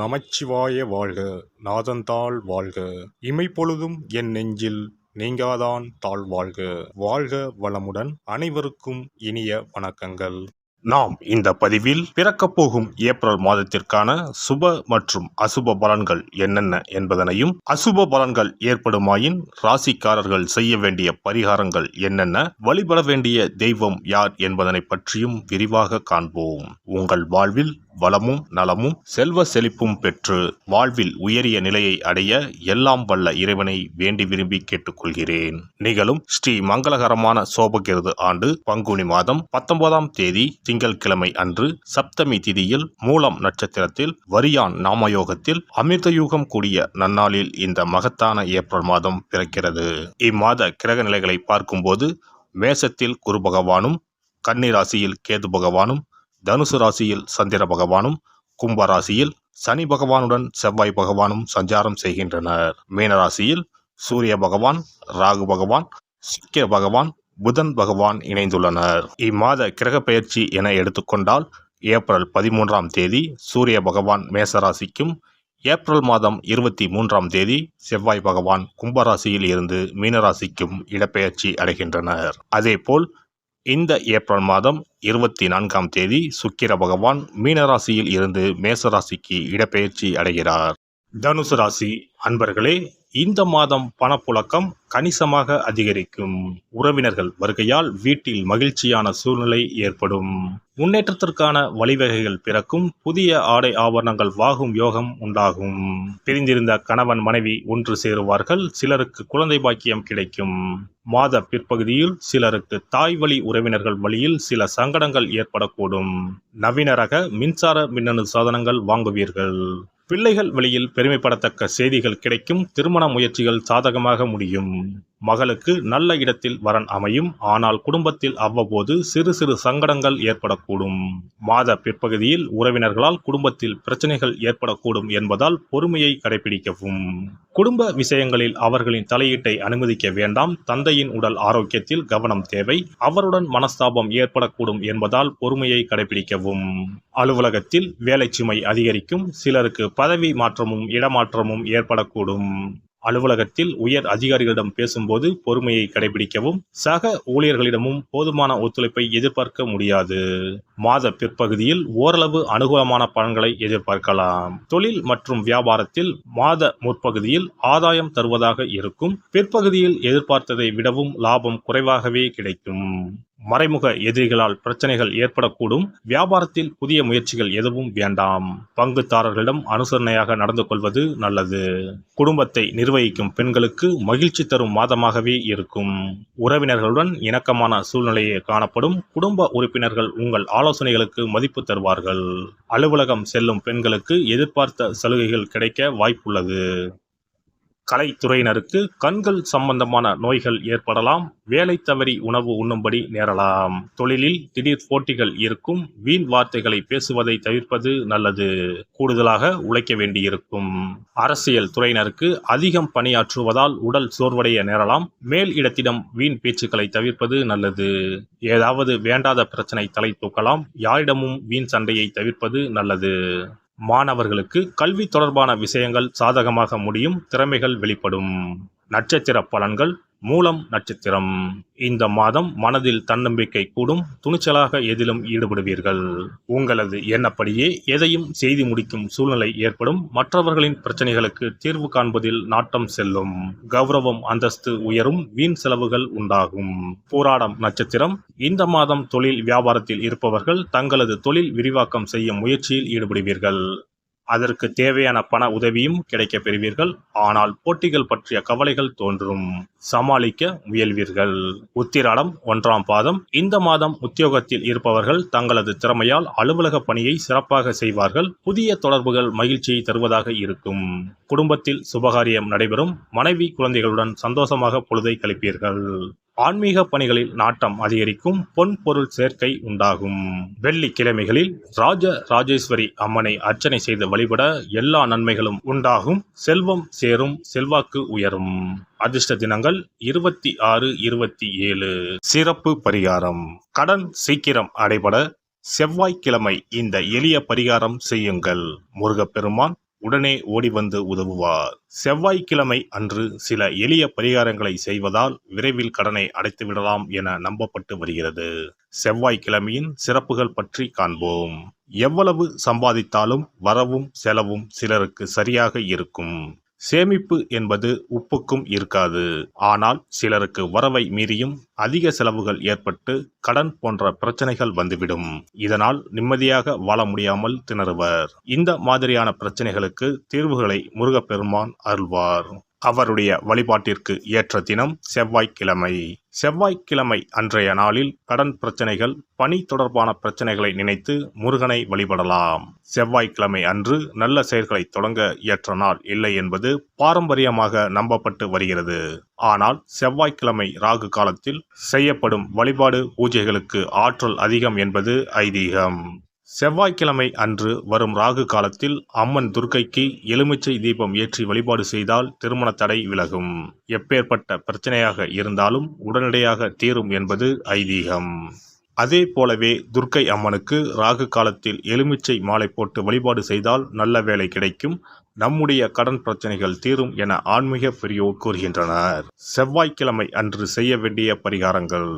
நமச்சிவாய வாழ்க. நாதன்தாள் வாழ்க. இமைப்பொழுதும் என் நெஞ்சில் நீங்காதான் தாழ் வாழ்க. வாழ்க வளமுடன். அனைவருக்கும் இனிய வணக்கங்கள். நாம் இந்த பதிவில் பிறக்கப் போகும் ஏப்ரல் மாதத்திற்கான சுப மற்றும் அசுப பலன்கள் என்னென்ன என்பதனையும், அசுப பலன்கள் ஏற்படுமாயின் ராசிக்காரர்கள் செய்ய வேண்டிய பரிகாரங்கள் என்னென்ன, வழிபட வேண்டிய தெய்வம் யார் என்பதனை பற்றியும் விரிவாக காண்போம். உங்கள் வாழ்வில் வளமும் நலமும் செல்வ செழிப்பும் பெற்று வாழ்வில் உயரிய நிலையை அடைய எல்லாம் வல்ல இறைவனை வேண்டி விரும்பி கேட்டுக்கொள்கிறேன். நிகழும் ஸ்ரீ மங்களகரமான சோபகிருது ஆண்டு பங்குனி மாதம் 19ஆம் தேதி திங்கட்கிழமை அன்று சப்தமி திதியில் மூலம் நட்சத்திரத்தில் வரியான் நாமயோகத்தில் அமிர்தயூகம் கூடிய நன்னாளில் இந்த மகத்தான ஏப்ரல் மாதம் பிறக்கிறது. இம்மாத கிரக நிலைகளை பார்க்கும்போது மேசத்தில் குரு பகவானும், கன்னி ராசியில் கேது பகவானும், தனுசு ராசியில் சந்திர பகவானும், கும்ப ராசியில் சனி பகவானுடன் செவ்வாய் பகவானும் சஞ்சாரம் செய்கின்றனர். மீனராசியில் சூரிய பகவான், ராகு பகவான், சுக்கிர பகவான், புதன் பகவான் இணைந்துள்ளனர். இம்மாத கிரக பெயர்ச்சி என எடுத்துக்கொண்டால் ஏப்ரல் 13ஆம் தேதி சூரிய பகவான் மேசராசிக்கும், ஏப்ரல் மாதம் 23ஆம் தேதி செவ்வாய் பகவான் கும்பராசியில் இருந்து மீனராசிக்கும் இடப்பெயர்ச்சி அடைகின்றனர். அதேபோல் இந்த ஏப்ரல் மாதம் 24ஆம் தேதி சுக்கிர பகவான் மீனராசியில் இருந்து மேசராசிக்கு இடப்பெயர்ச்சி அடைகிறார். தனுசு ராசி அன்பர்களே, இந்த மாதம் பணப்புழக்கம் கணிசமாக அதிகரிக்கும். உறவினர்கள் வருகையால் வீட்டில் மகிழ்ச்சியான சூழ்நிலை ஏற்படும். முன்னேற்றத்திற்கான வழிவகைகள் பிறக்கும். புதிய ஆடை ஆபரணங்கள் வாங்கும் யோகம் உண்டாகும். பிரிந்திருந்த கணவன் மனைவி ஒன்று சேருவார்கள். சிலருக்கு குழந்தை பாக்கியம் கிடைக்கும். மாத பிற்பகுதியில் சிலருக்கு தாய் வழி உறவினர்கள் வழியில் சில சங்கடங்கள் ஏற்படக்கூடும். நவீன ரக மின்சார மின்னணு சாதனங்கள் வாங்குவீர்கள். பிள்ளைகள் வழியில் பெருமைப்படத்தக்க செய்திகள் கிடைக்கும். திருமண முயற்சிகள் சாதகமாக முடியும். மகளுக்கு நல்ல இடத்தில் வரன் அமையும். ஆனால் குடும்பத்தில் அவ்வப்போது சிறு சிறு சங்கடங்கள் ஏற்படக்கூடும். மாத பிற்பகுதியில் உறவினர்களால் குடும்பத்தில் பிரச்சனைகள் ஏற்படக்கூடும் என்பதால் பொறுமையை கடைபிடிக்கவும். குடும்ப விஷயங்களில் அவர்களின் தலையீட்டை அனுமதிக்க வேண்டாம். தந்தையின் உடல் ஆரோக்கியத்தில் கவனம் தேவை. அவருடன் மனஸ்தாபம் ஏற்படக்கூடும் என்பதால் பொறுமையை கடைபிடிக்கவும். அலுவலகத்தில் வேலை சுமை அதிகரிக்கும். சிலருக்கு பதவி மாற்றமும் இடமாற்றமும் ஏற்படக்கூடும். அலுவலகத்தில் உயர் அதிகாரிகளிடம் பேசும்போது பொறுமையை கடைபிடிக்கவும். சக ஊழியர்களிடமும் போதுமான ஒத்துழைப்பை எதிர்பார்க்க முடியாது. மாத பிற்பகுதியில் ஓரளவு அனுகூலமான பலன்களை எதிர்பார்க்கலாம். தொழில் மற்றும் வியாபாரத்தில் மாத முற்பகுதியில் ஆதாயம் தருவதாக இருக்கும். பிற்பகுதியில் எதிர்பார்த்ததை விடவும் லாபம் குறைவாகவே கிடைக்கும். மறைமுக எதிரிகளால் பிரச்சனைகள் ஏற்படக்கூடும். வியாபாரத்தில் புதிய முயற்சிகள் எதுவும் வேண்டாம். பங்குதாரர்களிடம் அனுசரணையாக நடந்து கொள்வது நல்லது. குடும்பத்தை நிர்வகிக்கும் பெண்களுக்கு மகிழ்ச்சி தரும் மாதமாகவே இருக்கும். உறவினர்களுடன் இணக்கமான சூழ்நிலையே காணப்படும். குடும்ப உறுப்பினர்கள் உங்கள் ஆலோசனைகளுக்கு மதிப்பு தருவார்கள். அலுவலகம் செல்லும் பெண்களுக்கு எதிர்பார்த்த சலுகைகள் கிடைக்க வாய்ப்புள்ளது. கலைத்துறையினருக்கு கண்கள் சம்பந்தமான நோய்கள் ஏற்படலாம். வேலை தவறி உணவு உண்ணும்படி நேரலாம். தொழிலில் திடீர் போட்டிகள் இருக்கும். வீண் வார்த்தைகளை பேசுவதை தவிர்ப்பது நல்லது. கூடுதலாக உழைக்க வேண்டியிருக்கும். அரசியல் துறையினருக்கு அதிகம் பணியாற்றுவதால் உடல் சோர்வடைய நேரலாம். மேல் இடத்திடம் வீண் பேச்சுக்களை தவிர்ப்பது நல்லது. ஏதாவது வேண்டாத பிரச்சனை தலை தூக்கலாம். யாரிடமும் வீண் சண்டையை தவிர்ப்பது நல்லது. மாணவர்களுக்கு கல்வி தொடர்பான விஷயங்கள் சாதகமாக முடியும். திறமைகள் வெளிப்படும். நட்சத்திர பலன்கள். மூலம் நட்சத்திரம். இந்த மாதம் மனதில் தன்னம்பிக்கை கூடும். துணிச்சலாக எதிலும் ஈடுபடுவீர்கள். உங்களது எண்ணப்படியே எதையும் செய்து முடிக்கும் சூழ்நிலை ஏற்படும். மற்றவர்களின் பிரச்சனைகளுக்கு தீர்வு காண்பதில் நாட்டம் செல்லும். கௌரவம் அந்தஸ்து உயரும். வீண் செலவுகள் உண்டாகும். போராடம் நட்சத்திரம். இந்த மாதம் தொழில் வியாபாரத்தில் இருப்பவர்கள் தங்களது தொழில் விரிவாக்கம் செய்யும் முயற்சியில் ஈடுபடுவீர்கள். அதற்கு தேவையான பண உதவியும் கிடைக்கப் பெறுவீர்கள். ஆனால் போட்டிகள் பற்றிய கவலைகள் தோன்றும். சமாளிக்க முயல்வீர்கள். உத்திராடம் 1ஆம் பாதம். இந்த மாதம் உத்தியோகத்தில் இருப்பவர்கள் தங்களது திறமையால் அலுவலக பணியை சிறப்பாக செய்வார்கள். புதிய தொடர்புகள் மகிழ்ச்சியை தருவதாக இருக்கும். குடும்பத்தில் சுபகாரியம் நடைபெறும். மனைவி குழந்தைகளுடன் சந்தோஷமாக பொழுதை கழிப்பீர்கள். ஆன்மீக பணிகளில் நாட்டம் அதிகரிக்கும். பொன் பொருள் சேர்க்கை உண்டாகும். வெள்ளிக்கிழமைகளில் ராஜேஸ்வரி அம்மனை அர்ச்சனை செய்து வழிபட எல்லா நன்மைகளும் உண்டாகும். செல்வம் சேரும். செல்வாக்கு உயரும். அதிர்ஷ்ட தினங்கள் 26, 27. சிறப்பு பரிகாரம். கடன் சீக்கிரம் அடைபட செவ்வாய்க்கிழமை இந்த எளிய பரிகாரம் செய்யுங்கள். முருகப்பெருமான், உடனே ஓடி வந்து உதவுவார். செவ்வாய்க்கிழமை அன்று சில எளிய பரிகாரங்களை செய்வதால் விரைவில் கடனை அடைத்துவிடலாம் என நம்பப்பட்டு வருகிறது. செவ்வாய்க்கிழமையின் சிறப்புகள் பற்றி காண்போம். எவ்வளவு சம்பாதித்தாலும் வரவும் செலவும் சிலருக்கு சரியாக இருக்கும். சேமிப்பு என்பது உப்புக்கும் இருக்காது. ஆனால் சிலருக்கு வரவை மீறியும் அதிக செலவுகள் ஏற்பட்டு கடன் போன்ற பிரச்சனைகள் வந்துவிடும். இதனால் நிம்மதியாக வாழ முடியாமல் திணறுவர். இந்த மாதிரியான பிரச்சனைகளுக்கு தீர்வுகளை முருகப்பெருமான் அருள்வார். அவருடைய வழிபாட்டிற்கு ஏற்ற தினம் செவ்வாய்க்கிழமை. செவ்வாய்க்கிழமை அன்றைய நாளில் கடன் பிரச்சனைகள், பணி தொடர்பான பிரச்சனைகளை நினைத்து முருகனை வழிபடலாம். செவ்வாய்க்கிழமை அன்று நல்ல செயல்களை தொடங்க ஏற்ற நாள் இல்லை என்பது பாரம்பரியமாக நம்பப்பட்டு வருகிறது. ஆனால் செவ்வாய்க்கிழமை ராகு காலத்தில் செய்யப்படும் வழிபாடு பூஜைகளுக்கு ஆற்றல் அதிகம் என்பது ஐதீகம். செவ்வாய்க்கிழமை அன்று வரும் ராகு காலத்தில் அம்மன் துர்க்கைக்கு எலுமிச்சை தீபம் ஏற்றி வழிபாடு செய்தால் திருமண தடை விலகும். எப்பேற்பட்ட பிரச்சனையாக இருந்தாலும் உடனடியாக தீரும் என்பது ஐதீகம். அதே போலவே துர்க்கை அம்மனுக்கு ராகு காலத்தில் எலுமிச்சை மாலை போட்டு வழிபாடு செய்தால் நல்ல வேலை கிடைக்கும், நம்முடைய கடன் பிரச்சனைகள் தீரும் என ஆன்மீக பெரியோர் கூறுகின்றனர். செவ்வாய்க்கிழமை அன்று செய்ய வேண்டிய பரிகாரங்கள்.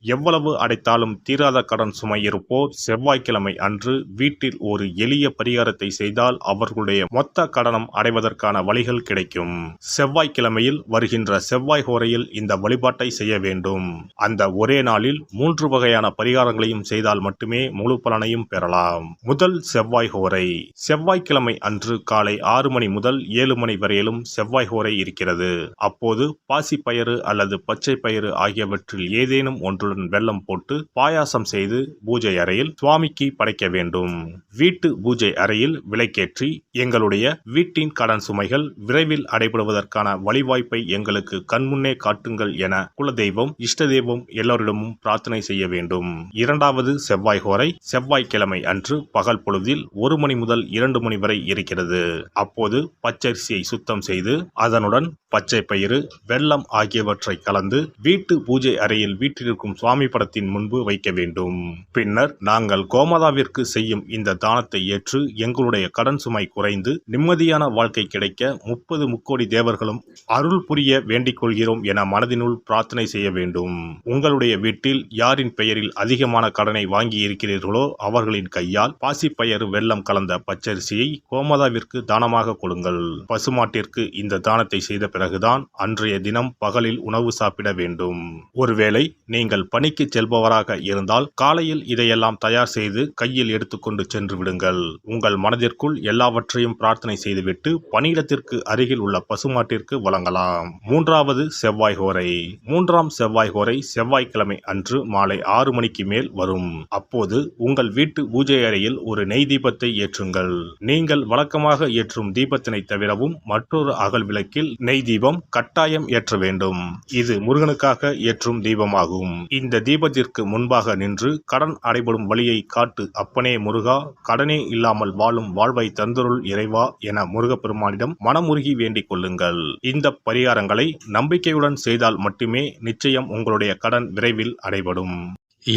எவ்வளவு அடைத்தாலும் தீராத கடன் சுமை இருப்போர் செவ்வாய்க்கிழமை அன்று வீட்டில் ஒரு எளிய பரிகாரத்தை செய்தால் அவர்களுடைய மொத்த கடனம் அடைவதற்கான வழிகள் கிடைக்கும். செவ்வாய்க்கிழமையில் வருகின்ற செவ்வாய் ஹோரையில் இந்த வழிபாட்டை செய்ய வேண்டும். அந்த ஒரே நாளில் 3 வகையான பரிகாரங்களையும் செய்தால் மட்டுமே முழு பலனையும் பெறலாம். முதல் செவ்வாய் ஹோரை. செவ்வாய்க்கிழமை அன்று காலை 6 மணி முதல் 7 மணி வரையிலும் செவ்வாய் ஹோரை இருக்கிறது. அப்போது பாசிப்பயிறு அல்லது பச்சை பயிறு ஆகியவற்றில் ஏதேனும் ஒன்று வெல்லம் போட்டு பாயாசம் செய்து பூஜை அறையில் சுவாமிக்கு படைக்க வேண்டும். வீட்டு பூஜை அறையில் விளக்கேற்றி எங்களுடைய வீட்டின் கடன் சுமைகள் விரைவில் அடைபடுவதற்கான வழிவாய்ப்பை எங்களுக்கு கண்முன்னே காட்டுங்கள் என குலதெய்வம், இஷ்ட தெய்வம் எல்லோரிடமும் பிரார்த்தனை செய்ய வேண்டும். இரண்டாவது செவ்வாய் ஹோரை செவ்வாய்க்கிழமை அன்று பகல் பொழுதில் 1 மணி முதல் 2 மணி வரை இருக்கிறது. அப்போது பச்சரிசியை சுத்தம் செய்து அதனுடன் பச்சை பயிறு, வெல்லம் ஆகியவற்றை கலந்து வீட்டு பூஜை அறையில் வீட்டிற்கும் சுவாமி படத்தின் முன்பு வைக்க வேண்டும். பின்னர் நாங்கள் கோமாதாவிற்கு செய்யும் இந்த தானத்தை ஏற்று எங்களுடைய கடன் சுமை குறைந்து நிம்மதியான வாழ்க்கை கிடைக்க 30 முக்கோடி தேவர்களும் அருள் புரிய வேண்டிக் கொள்கிறோம் என மனதினுள் பிரார்த்தனை செய்ய வேண்டும். உங்களுடைய வீட்டில் யாரின் பெயரில் அதிகமான கடனை வாங்கி இருக்கிறீர்களோ அவர்களின் கையால் பாசிப்பயறு வெல்லம் கலந்த பச்சரிசியை கோமாதாவிற்கு தானமாக கொடுங்கள். பசுமாட்டிற்கு இந்த தானத்தை செய்த பிறகுதான் அன்றைய தினம் பகலில் உணவு சாப்பிட வேண்டும். ஒருவேளை நீங்கள் பணிக்கு செல்பவராக இருந்தால் காலையில் இதையெல்லாம் தயார் செய்து கையில் எடுத்துக்கொண்டு சென்று விடுங்கள். உங்கள் மனதிற்குள் எல்லாவற்றையும் பிரார்த்தனை செய்துவிட்டு பணியிடத்திற்கு அருகில் உள்ள பசுமாட்டிற்கு வழங்கலாம். மூன்றாவது செவ்வாய் ஹோரை. மூன்றாம் செவ்வாய் ஹோரை செவ்வாய்க்கிழமை அன்று மாலை 6 மணிக்கு மேல் வரும். அப்போது உங்கள் வீட்டு பூஜை அறையில் ஒரு நெய் தீபத்தை ஏற்றுங்கள். நீங்கள் வழக்கமாக ஏற்றும் தீபத்தினை தவிரவும் மற்றொரு அகல் விளக்கில் நெய் தீபம் கட்டாயம் ஏற்ற வேண்டும். இது முருகனுக்காக ஏற்றும் தீபமாகும். இந்த தீபத்திற்கு முன்பாக நின்று கடன் அடைபடும் வழியை காட்டு அப்பனே முருகா, கடனே இல்லாமல் வாழும் வாழ்வை தந்தருள் இறைவா என முருகப்பெருமானிடம் மனமுருகி வேண்டிக் கொள்ளுங்கள். இந்த பரிகாரங்களை நம்பிக்கையுடன் செய்தால் மட்டுமே நிச்சயம் உங்களுடைய கடன் விரைவில் அடைபடும்.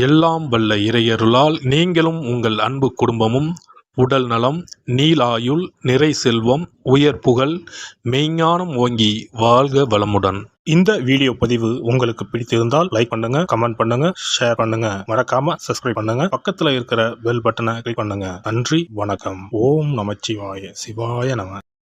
எல்லாம் வல்ல இறையருளால் நீங்களும் உங்கள் அன்பு குடும்பமும் உடல் நலம், நீலாயுள், நிறை செல்வம், உயர் புகழ், மெய்ஞானம் ஓங்கி வாழ்க வளமுடன். இந்த வீடியோ பதிவு உங்களுக்கு பிடித்திருந்தால் லைக் பண்ணுங்க, கமெண்ட் பண்ணுங்க, ஷேர் பண்ணுங்க, மறக்காம சப்ஸ்கிரைப் பண்ணுங்க, பக்கத்துல இருக்கிற பெல் பட்டனை கிளிக் பண்ணுங்க. நன்றி, வணக்கம். ஓம் நமச்சிவாய. சிவாய நம.